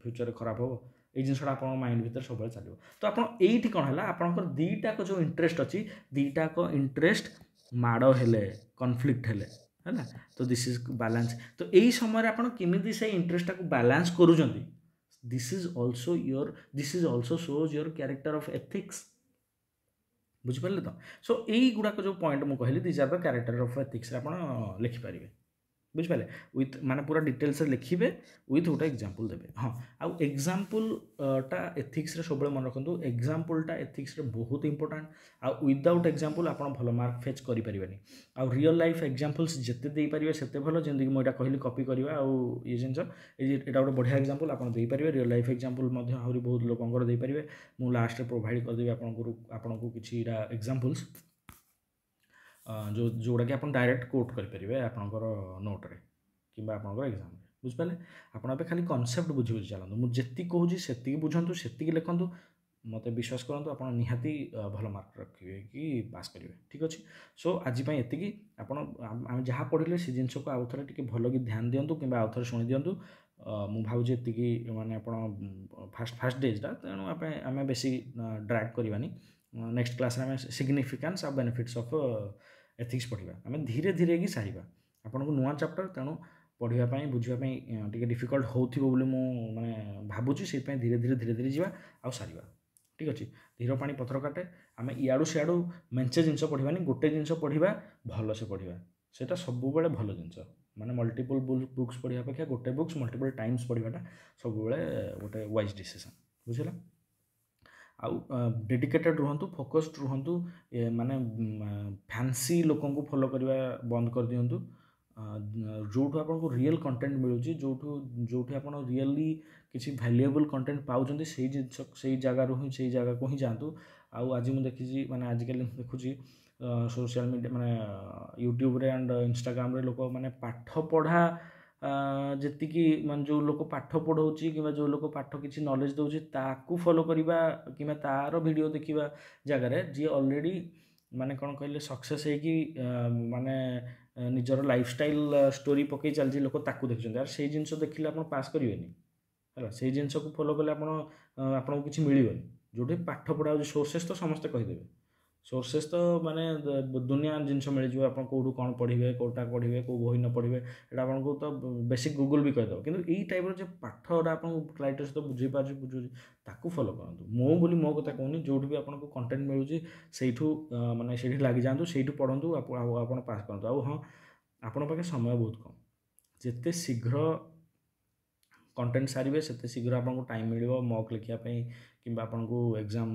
फ्यूचर खराब हम ये जिनसा आप माइंड भर सब चलो तो आप ये कौन है आपंकर दीटाक जो इंटरेस्ट अच्छी दीटाक इंटरेस्ट माड़ हेले कॉन्फ्लिक्ट हेले है ना तो दिस इज बैलेंस तो यही समय आप केमी से इंटरेस्ट को बैलेंस करूँगी this is also shows your character of ethics बुझिपारे तो सो यही गुड़ाक जो पॉइंट मुझे कहली this are the character of ethics आप लिखिपारे बुझिपारे विथ माने पूरा डिटेल्स लिखिबे विथ गोटे एग्जांपल देबे हाँ आउ एग्जांपल टा एथिक्स रे सब मन रखंतु एग्जांपल टा एथिक्स रे बहुत इंपोर्टेंट आउ विदाउट एग्जांपल आपण भलो मार्क फेच करि परिबानी आउ रियल लाइफ एग्जांपल्स जत्ते देई परिबे सेते भलो जेंदि कि मोटा कहली कॉपी करबा आउ ये जिंस एटा गोटे बढ़िया एग्जांपल आपण देई परिबे रियल लाइफ एग्जांपल मध्ये आहुरी बहुत लोकंकर देई परिबे मु लास्ट रे प्रोवाइड कर देबे आपनको किछि एग्जांपल्स जो जोड़ा कि आप डायरेक्ट कोट करेंगे आपंकर नोट्रे कि एग्जाम बुझिपारे आप खाली कनसेप्ट बुझी बुझी चलते मुझे कहूँ से बुझंतु से लिखु मत विश्वास करूँ आप निहाती भल मार्क रखिए कि पास करेंगे ठीक अच्छे सो आज ये आप जहाँ पढ़ले से जिन को आउ थे भल कि ध्यान दिंतु कि आउ थे शुणी दिंतु मु भावुँ ये माने आप फास्ट डेजटा तेणु आम बेसी ड्रैग करवानी नेक्स्ट क्लास में सिग्निफिकेंस और बेनिफिट्स ऑफ एथिक्स पढ़ा आम धीरे धीरे कि सारिबा आपन को नुआ चैप्टर तेणु पढ़ाई बुझापी टे डिफिकल्ट हो माने भावुँ से धीरे धीरे धीरे धीरे जावा आ सारिबा ठीक अच्छे धीर पानी पथर काटे आम इयाड़ू सियाड़ू मेंचे जिनस पढ़ानी गोटे जिनस पढ़ा भल से पढ़ा सेटा सब बेले भल जिनस माने मल्टीपल बुक्स पढ़ा अपेक्षा गोटे बुक्स मल्टीपल टाइम्स पढ़ाटा सब गोटे वाइज डिसीजन बुझला आउ डेडिकेटेड रुहतु फोकस्ड रुहतु माने फैंसी लोकों को फॉलो करवा बंद कर दिंतु जो आपको रियल कंटेंट मिलूँ जो आप रियली किसी वैल्यूएबल कंटेंट पाँच से जगार ही से जगह को ही जातु आज मुझे देखी माने आजिकल देखुची सोशल मीडिया माने यूट्यूब रे एंड इंस्टाग्राम रे लोक माने पाठ पढ़ा ଯେତିକି ମାନେ ଯେଉଁ ଲୋକ ପାଠ ପଢ଼ଉଛି କିମ୍ବା ଯେଉଁ ଲୋକ ପାଠ କିଛି ନଲେଜ୍ ଦେଉଛି ତାକୁ ଫଲୋ କରିବା କିମ୍ବା ତାର ଭିଡ଼ିଓ ଦେଖିବା ଜାଗାରେ ଯିଏ ଅଲରେଡ଼ି ମାନେ କ'ଣ କହିଲେ ସକ୍ସେସ୍ ହେଇକି ମାନେ ନିଜର ଲାଇଫଷ୍ଟାଇଲ୍ ଷ୍ଟୋରି ପକାଇ ଚାଲିଛି ଲୋକ ତାକୁ ଦେଖୁଛନ୍ତି। ଆରେ ସେଇ ଜିନିଷ ଦେଖିଲେ ଆପଣ ପାସ୍ କରିବେନି ହେଲା। ସେଇ ଜିନିଷକୁ ଫଲୋ କଲେ ଆପଣଙ୍କୁ କିଛି ମିଳିବନି। ଯେଉଁଠି ପାଠ ପଢ଼ା ହେଉଛି ସୋର୍ସେସ୍ ତ ସମସ୍ତେ କହିଦେବେ, ସୋର୍ସେସ୍ ତ ମାନେ ଦୁନିଆ ଜିନିଷ ମିଳିଯିବ। ଆପଣ କେଉଁଠୁ କ'ଣ ପଢ଼ିବେ, କେଉଁଟା ପଢ଼ିବେ, କେଉଁ ବହି ନ ପଢ଼ିବେ ଏଇଟା ଆପଣଙ୍କୁ ତ ବେସିକ୍ ଗୁଗୁଲ୍ ବି କହିଦେବ। କିନ୍ତୁ ଏଇ ଟାଇପ୍ର ଯେ ପାଠଟା ଆପଣଙ୍କୁ କ୍ଲାରିଟିର ସହିତ ବୁଝେଇପାରୁଛି ବୁଝୁଛି ତାକୁ ଫଲୋ କରନ୍ତୁ। ମୁଁ ବୋଲି ମୋ କଥା କହୁନି, ଯେଉଁଠି ବି ଆପଣଙ୍କୁ କଣ୍ଟେଣ୍ଟ ମିଳୁଛି ସେଇଠୁ ମାନେ ସେଇଠି ଲାଗିଯାଆନ୍ତୁ, ସେଇଠୁ ପଢ଼ନ୍ତୁ, ଆପଣ ପାସ୍ କରନ୍ତୁ। ଆଉ ହଁ, ଆପଣଙ୍କ ପାଖେ ସମୟ ବହୁତ କମ୍, ଯେତେ ଶୀଘ୍ର କଣ୍ଟେଣ୍ଟ ସାରିବେ ସେତେ ଶୀଘ୍ର ଆପଣଙ୍କୁ ଟାଇମ୍ ମିଳିବ ମକ୍ ଲେଖିବା ପାଇଁ କିମ୍ବା ଆପଣଙ୍କୁ ଏକ୍ଜାମ୍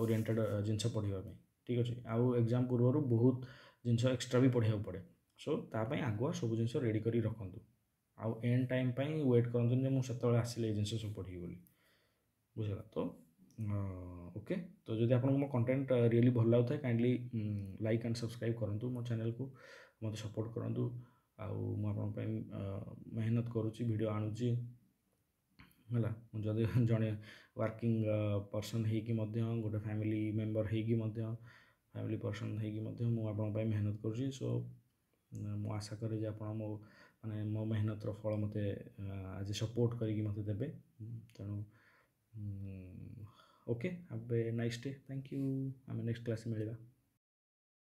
ଓରିଏଣ୍ଟେଡ଼୍ ଜିନିଷ ପଢ଼ିବା ପାଇଁ। ଠିକ୍ ଅଛି। ଆଉ ଏକ୍ଜାମ୍ ପୂର୍ବରୁ ବହୁତ ଜିନିଷ ଏକ୍ସଟ୍ରା ବି ପଢ଼ିବାକୁ ପଡ଼େ। ସୋ ତା ପାଇଁ ଆଗୁଆ ସବୁ ଜିନିଷ ରେଡ଼ି କରି ରଖନ୍ତୁ। ଆଉ ଏଣ୍ଡ ଟାଇମ୍ ପାଇଁ ୱେଟ୍ କରନ୍ତୁନି ଯେ ମୁଁ ସେତେବେଳେ ଆସିଲେ ଏଇ ଜିନିଷ ସବୁ ପଢ଼ିବି ବୋଲି, ବୁଝିଲା ତ। ଓକେ, ତ ଯଦି ଆପଣଙ୍କୁ ମୋ କଣ୍ଟେଣ୍ଟ ରିଏଲି ଭଲ ଲାଗୁଥାଏ କାଇଣ୍ଡଲି ଲାଇକ୍ ଆଣ୍ଡ ସବସ୍କ୍ରାଇବ୍ କରନ୍ତୁ ମୋ ଚ୍ୟାନେଲ୍କୁ, ମୋତେ ସପୋର୍ଟ କରନ୍ତୁ। ଆଉ ମୁଁ ଆପଣଙ୍କ ପାଇଁ ମେହନତ କରୁଛି, ଭିଡ଼ିଓ ଆଣୁଛି ହେଲା। ମୁଁ ଯଦି ଜଣେ ୱାର୍କିଂ ପର୍ସନ୍ ହେଇକି ମଧ୍ୟ, ଗୋଟେ ଫ୍ୟାମିଲି ମେମ୍ବର ହେଇକି ମଧ୍ୟ, ଫ୍ୟାମିଲି ପର୍ସନ୍ ହେଇକି ମଧ୍ୟ ମୁଁ ଆପଣଙ୍କ ପାଇଁ ମେହନତ କରୁଛି। ସୋ ମୁଁ ଆଶା କରେ ଯେ ଆପଣ ମୋ ମେହନତର ଫଳ ମୋତେ ଆଜି ସପୋର୍ଟ କରିକି ମୋତେ ଦେବେ। ତେଣୁ okay, have a nice day, thank you. ଆମେ ନେକ୍ସଟ କ୍ଲାସ୍ରେ ମିଳିବା।